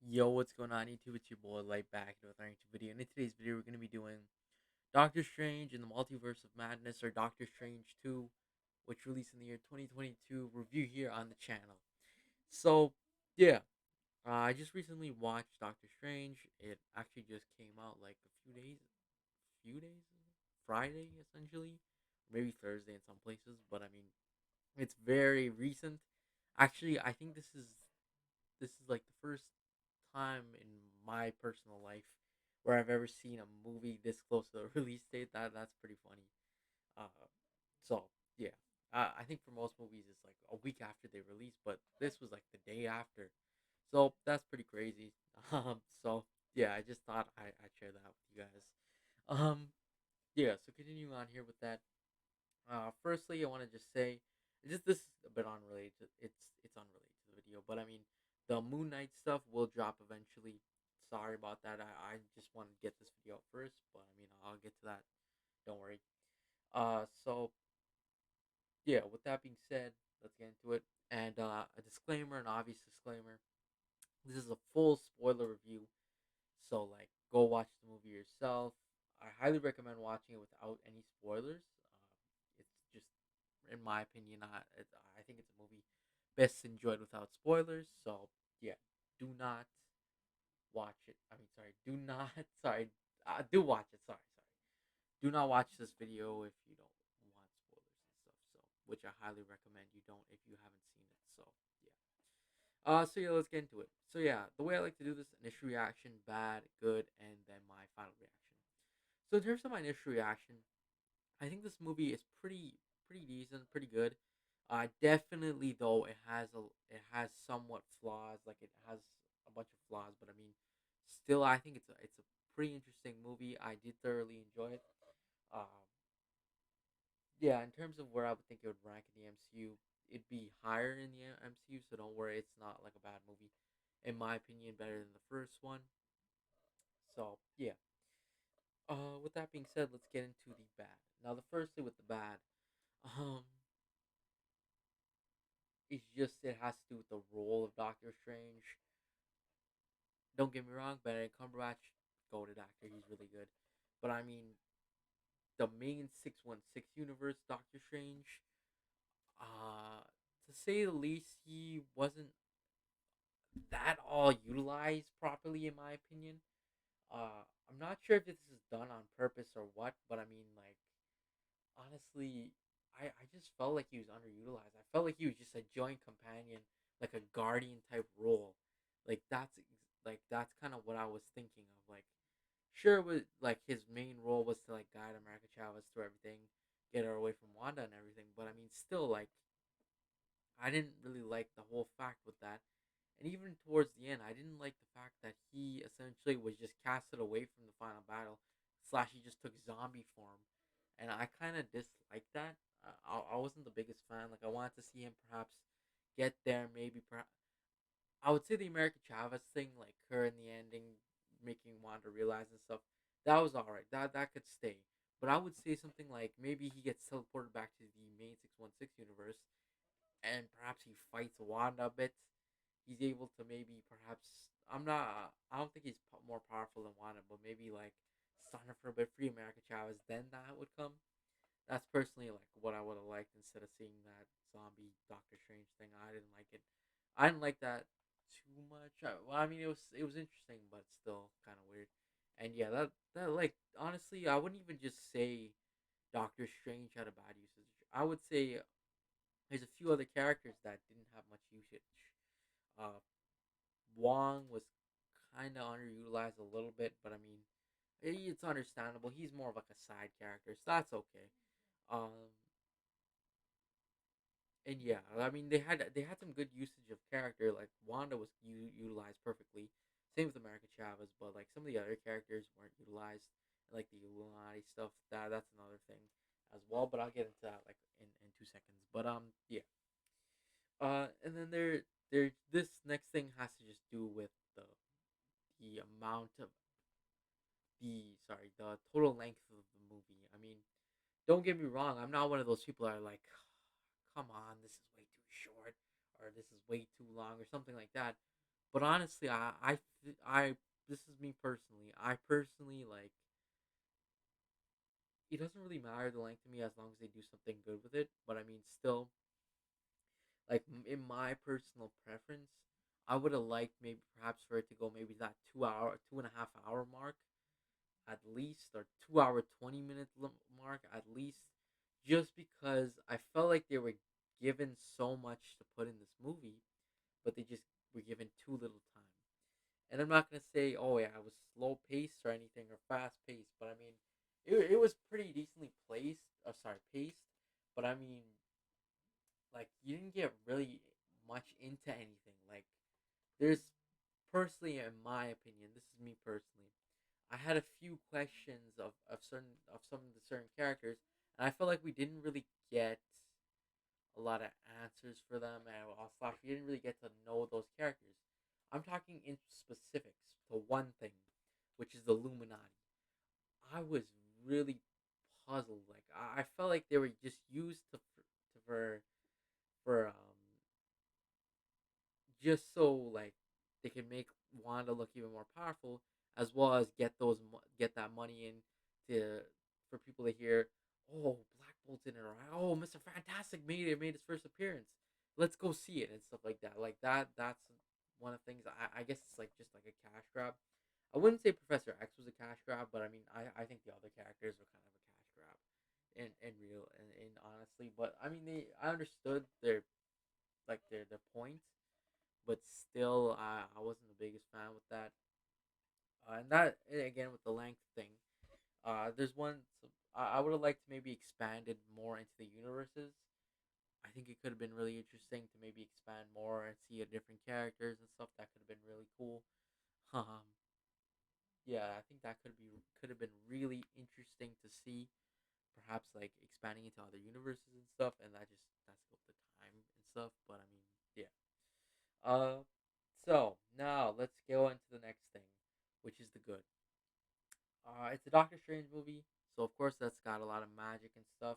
Yo, what's going on YouTube? It's your boy Light back with our YouTube video. And in today's video, we're going to be doing Doctor Strange in the Multiverse of Madness, or Doctor Strange 2, which released in the year 2022 review here on the channel. So, yeah, I just recently watched Doctor Strange. It actually just came out like a few days, Friday essentially, maybe Thursday in some places. But I mean, it's very recent. Actually, I think this is like the first time in my personal life where I've ever seen a movie this close to the release date. That's pretty funny. Uh, so yeah, I think for most movies it's like a week after they release, but this was like the day after. So that's pretty crazy. So yeah, I just thought I'd share that with you guys. Um, yeah. So continuing on here with that. Firstly, I want to just say, just this is a bit unrelated. It's unrelated to the video, but I mean, the Moon Knight stuff will drop eventually. Sorry about that. I just wanted to get this video up first, but I mean, I'll get to that. Don't worry. So yeah. With that being said, let's get into it. And a disclaimer, an obvious disclaimer. This is a full spoiler review, so like, go watch the movie yourself. I highly recommend watching it without any spoilers. It's just, in my opinion, I think it's a movie best enjoyed without spoilers. So yeah, do not watch it. I mean, sorry, do not. Sorry, do watch it. Sorry. Do not watch this video if you don't want spoilers and stuff. So, which I highly recommend you don't if you haven't seen it. So yeah. So yeah, let's get into it. So yeah, the way I like to do this: initial reaction, bad, good, and then my final reaction. So in terms of my initial reaction, I think this movie is pretty decent, pretty good. Definitely though, it has somewhat flaws. Like, it has a bunch of flaws, but I mean, still, I think it's a pretty interesting movie. I did thoroughly enjoy it. Um, yeah, in terms of where I would think it would rank in the MCU, it'd be higher in the MCU. So don't worry, it's not like a bad movie. In my opinion, better than the first one. So yeah. With that being said, let's get into the bad. Now, the first thing with the bad, um, it's just it has to do with the role of Doctor Strange. Don't get me wrong, Benedict Cumberbatch, goated actor, he's really good. But I mean, the main 616 universe, Doctor Strange, uh, to say the least, he wasn't that all utilized properly, in my opinion. I'm not sure if this is done on purpose or what, but I mean, like, honestly, I just felt like he was underutilized. I felt like he was just a joint companion, like a guardian type role. Like that's kind of what I was thinking of. Like, sure, was like his main role was to like guide America Chavez through everything, get her away from Wanda and everything. But I mean, still, like, I didn't really like the whole fact with that. And even towards the end, I didn't like the fact that he essentially was just casted away from the final battle, slash he just took zombie form, and I kind of disliked that. I wasn't the biggest fan. Like, I wanted to see him perhaps get there, maybe perhaps. I would say the American Chavez thing, like her in the ending, making Wanda realize and stuff, that was alright. That could stay. But I would say something like maybe he gets teleported back to the main 616 universe, and perhaps he fights Wanda a bit. He's able to maybe perhaps, I'm not I don't think he's more powerful than Wanda, but maybe like stun her for a bit, free America Chavez, then that would come. That's personally like what I would have liked instead of seeing that zombie Doctor Strange thing. I didn't like it. I didn't like that too much. Well, I mean, it was interesting, but still kind of weird. And yeah, that like, honestly, I wouldn't even just say Doctor Strange had a bad usage. I would say there's a few other characters that didn't have much usage. Uh, Wong was kind of underutilized a little bit, but I mean, it's understandable. He's more of like a side character, so that's okay. Um, and yeah, I mean, they had some good usage of character. Like, Wanda was utilized perfectly. Same with America Chavez, but like some of the other characters weren't utilized, like the Illuminati stuff. That's another thing as well. But I'll get into that like in 2 seconds. But yeah. And then there this next thing has to just do with the amount of the total length of the movie. I mean, don't get me wrong, I'm not one of those people that are like, come on, this is way too short, or this is way too long, or something like that. But honestly, I this is me personally. I personally like it doesn't really matter the length to me as long as they do something good with it. But I mean, still, like in my personal preference, I would have liked maybe perhaps for it to go maybe that 2 hour, 2.5 hour mark at least, or 2 hour 20 minute mark at least, just because I felt like they were given so much to put in this movie, but they just were given too little time. And I'm not gonna say, oh yeah, it was slow paced or anything or fast paced, but I mean, it was pretty decently placed. Sorry, paced. But I mean, like you didn't get really much into anything. Like there's personally, in my opinion, this is me personally. I had a few questions of some of the certain characters, and I felt like we didn't really get a lot of answers for them, and also we didn't really get to know those characters. I'm talking in specifics to one thing, which is the Illuminati. I was really puzzled. Like I felt like they were just used for just so like they can make Wanda look even more powerful, as well as get that money in to for people to hear. Oh, Black Bolt's in it, or oh, Mr. Fantastic made his first appearance. Let's go see it and stuff like that. Like that. That's one of the things. I guess it's like just like a cash grab. I wouldn't say Professor X was a cash grab, but I mean, I think the other characters were kind of a cash grab, and real and honestly, but I mean, I understood their point, but still, I wasn't the biggest fan with that. And that again with the length thing. There's one I would have liked to maybe expanded more into the universes. I think it could have been really interesting to maybe expand more and see different characters and stuff. That could have been really cool. Um, yeah, I think that could have been really interesting to see. Perhaps like expanding into other universes and stuff, and that's with the time and stuff. But I mean, yeah. Uh, so now let's go into the next thing, which is the good. It's a Doctor Strange movie, so of course that's got a lot of magic and stuff,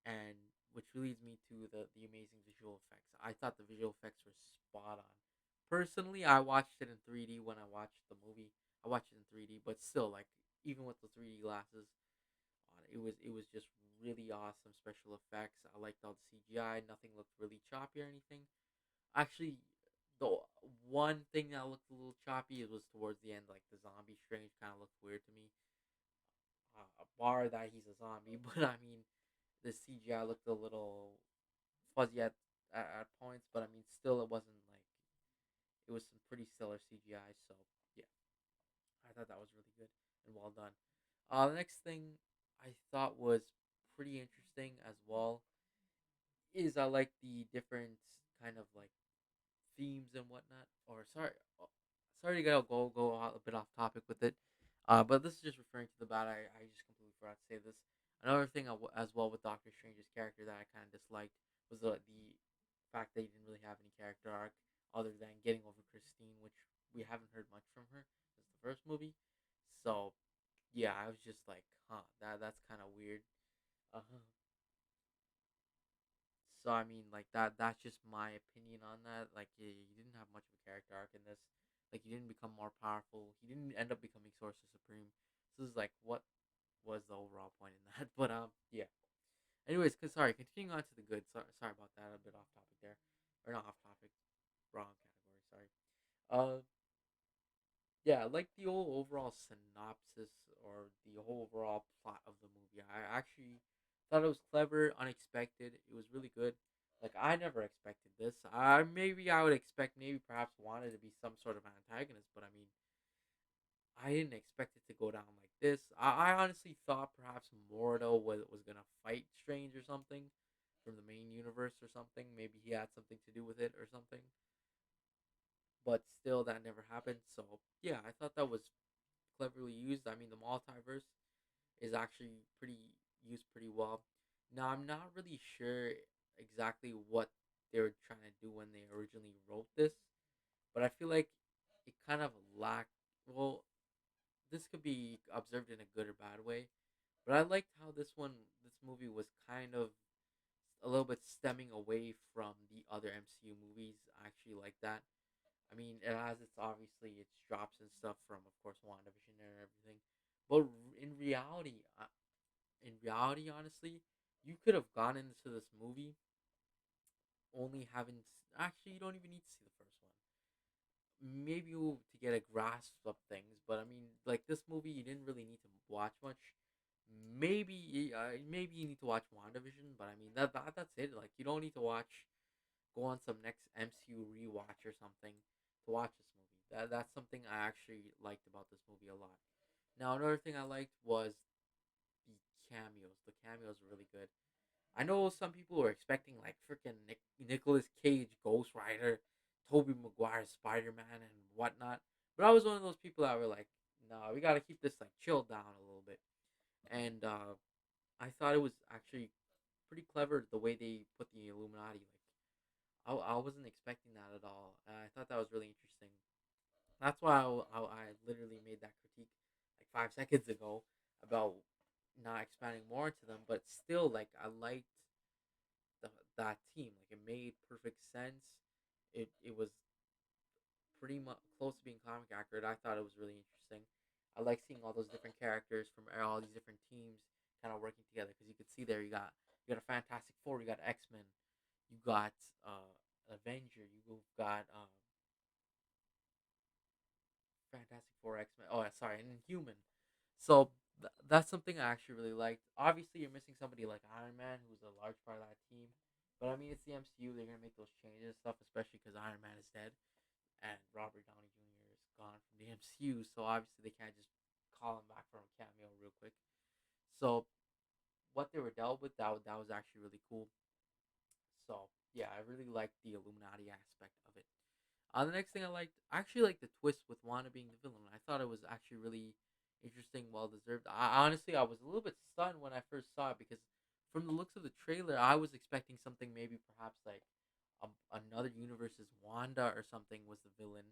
and which leads me to the amazing visual effects. I thought the visual effects were spot on. Personally, I watched it in 3D when I watched the movie. I watched it in 3D, but still, like even with the 3D glasses, it was just really awesome special effects. I liked all the CGI. Nothing looked really choppy or anything. Actually, the one thing that looked a little choppy was towards the end, like the zombie Strange kind of looked weird to me. Bar that he's a zombie, but I mean, the CGI looked a little fuzzy at points, but I mean, still, it wasn't like it was some pretty stellar CGI. So yeah, I thought that was really good and well done. The next thing I thought was pretty interesting as well is I like the different kind of like themes and whatnot. Or sorry to go a bit off topic with it. But this is just referring to the bat. I just completely forgot to say this. Another thing as well with Doctor Strange's character that I kind of disliked was the fact that he didn't really have any character arc other than getting over Christine, which we haven't heard much from her since the first movie. So yeah, I was just like, huh, that's kind of weird. Uh, So I mean, like that's just my opinion on that. Like he didn't have much of a character arc in this. Like he didn't become more powerful. He didn't end up becoming Sorcerer Supreme. So this is like what was the overall point in that? But yeah. Anyways, sorry, continuing on to the good. Sorry about that. A bit off topic there, or not off topic. Wrong category. Sorry. Uh, yeah, like the whole overall synopsis or the whole overall plot of the movie. I actually thought it was clever, unexpected. It was really good. Like I never expected this. I would expect maybe perhaps wanted to be some sort of antagonist, but I mean I didn't expect it to go down like this. I honestly thought perhaps Mordo was gonna fight Strange or something from the main universe or something. Maybe he had something to do with it or something. But still that never happened. So yeah, I thought that was cleverly used. I mean, the multiverse is actually pretty used pretty well. Now, I'm not really sure exactly what they were trying to do when they originally wrote this, but I feel like it kind of lacked. Well, this could be observed in a good or bad way, but I liked how this movie was kind of a little bit stemming away from the other MCU movies. I actually like that. I mean, it has its obviously its drops and stuff from, of course, WandaVision and everything. But in reality, honestly, you could have gone into this movie only having actually you don't even need to see the first one. Maybe to get a grasp of things, but I mean, like this movie, you didn't really need to watch much. Maybe you need to watch WandaVision, but I mean that's it. Like you don't need to go on some next MCU rewatch or something to watch this movie. That's something I actually liked about this movie a lot. Now another thing I liked was the cameos. The cameos were really good. I know some people were expecting like freaking Nicolas Cage, Ghost Rider, Tobey Maguire, Spider Man, and whatnot. But I was one of those people that were like, no, we got to keep this like chilled down a little bit. And I thought it was actually pretty clever the way they put the Illuminati. Like, I wasn't expecting that at all. I thought that was really interesting. That's why I literally made that critique like 5 seconds ago about not expanding more into them. But still, like, I liked the, that team. Like it made perfect sense. It was pretty much close to being comic accurate. I thought it was really interesting. I like seeing all those different characters from all these different teams kind of working together because you could see there you got a Fantastic Four, you got X Men, you got Avenger, you've got Fantastic Four, X Men. Oh, sorry, and Human. So that's something I actually really liked. Obviously, you're missing somebody like Iron Man, who's a large part of that team. But I mean, it's the MCU. They're gonna make those changes and stuff, especially because Iron Man is dead and Robert Downey Jr. is gone from the MCU. So obviously, they can't just call him back from a cameo real quick. So what they were dealt with, that was actually really cool. So yeah, I really liked the Illuminati aspect of it. The next thing I actually liked the twist with Wanda being the villain. I thought it was actually really interesting, well deserved. Honestly, I was a little bit stunned when I first saw it because from the looks of the trailer, I was expecting something maybe perhaps like another universe's Wanda or something was the villain,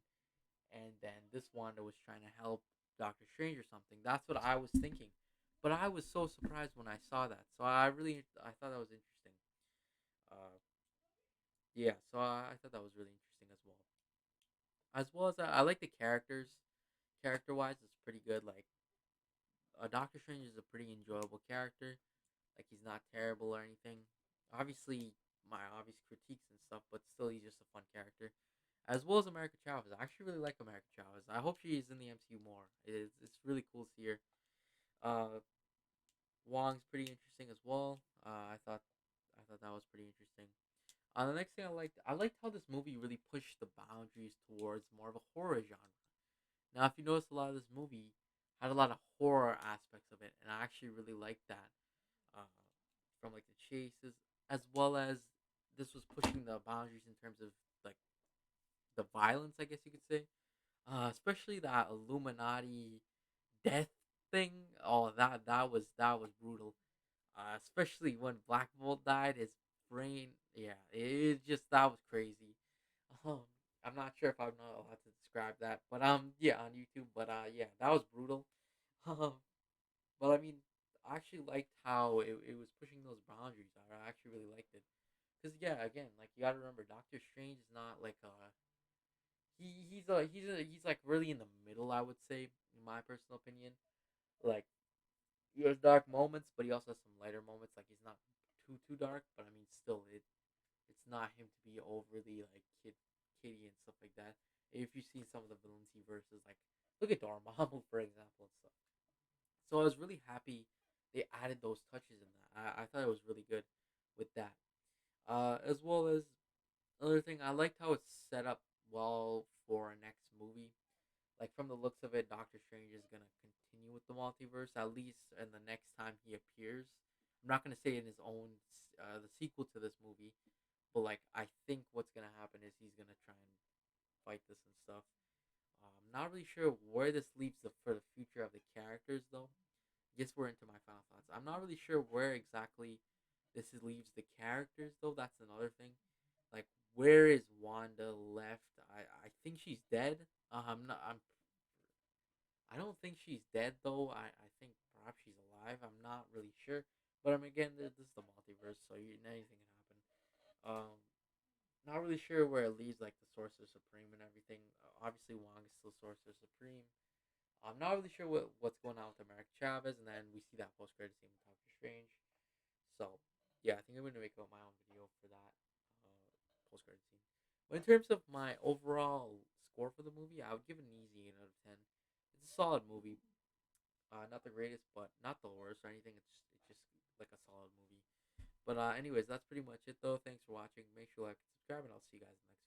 and then this Wanda was trying to help Doctor Strange or something. That's what I was thinking. But I was so surprised when I saw that. So I thought that was interesting. Uh, yeah, so I thought that was really interesting as well. As well as I like the characters. Character wise, it's pretty good. Like Doctor Strange is a pretty enjoyable character. Like he's not terrible or anything. Obviously, my obvious critiques and stuff, but still, he's just a fun character. As well as America Chavez. I actually really like America Chavez. I hope she is in the MCU more. It's really cool to see her. Uh, Wong's pretty interesting as well. I thought that was pretty interesting. The next thing I liked how this movie really pushed the boundaries towards more of a horror genre. Now, if you notice, a lot of this movie had a lot of horror aspects of it, and I actually really liked that. Uh, from like the chases, as well as this was pushing the boundaries in terms of like the violence, I guess you could say. Especially that Illuminati death thing. Oh, that was brutal. Especially when Black Bolt died, his brain. Yeah, it just that was crazy. Um, I'm not sure if I'm not allowed to describe that, but yeah, on YouTube. But yeah, that was brutal. Um, but I mean, I actually liked how it was pushing those boundaries. I actually really liked it. Cause yeah, again, like you gotta remember, Doctor Strange is not like he's like really in the middle. I would say, in my personal opinion, like he has dark moments, but he also has some lighter moments. Like he's not too dark, but I mean, still it's not him to be overly like kitty and stuff like that. If you've seen some of the villains he versus, like look at Dormammu for example and stuff. So I was really happy they added those touches in that. I thought it was really good with that. As well as another thing, I liked how it's set up well for a next movie. Like from the looks of it, Doctor Strange is gonna continue with the multiverse at least, and the next time he appears, I'm not gonna say in his own the sequel to this movie, but like I think what's gonna happen is he's gonna try and fight this and stuff. I'm not really sure where this leaves for the future of the characters though. Yes, we're into my final thoughts. I'm not really sure where exactly leaves the characters though. That's another thing. Like, where is Wanda left? I think she's dead. I'm not. I don't think she's dead though. I think perhaps she's alive. I'm not really sure. But again, this is the multiverse, so anything can happen. Um, Not really sure where it leads, like the Sorcerer Supreme and everything. Obviously, Wong is still Sorcerer Supreme. I'm not really sure what's going on with America Chavez, and then we see that post credit scene with Doctor Strange. So yeah, I think I'm gonna make my own video for that post credit scene. But in terms of my overall score for the movie, I would give it an easy 8 out of 10. It's a solid movie. Not the greatest, but not the worst or anything. It's just like a solid movie. But anyways, that's pretty much it though. Thanks for watching. Make sure to like and subscribe, and I'll see you guys next.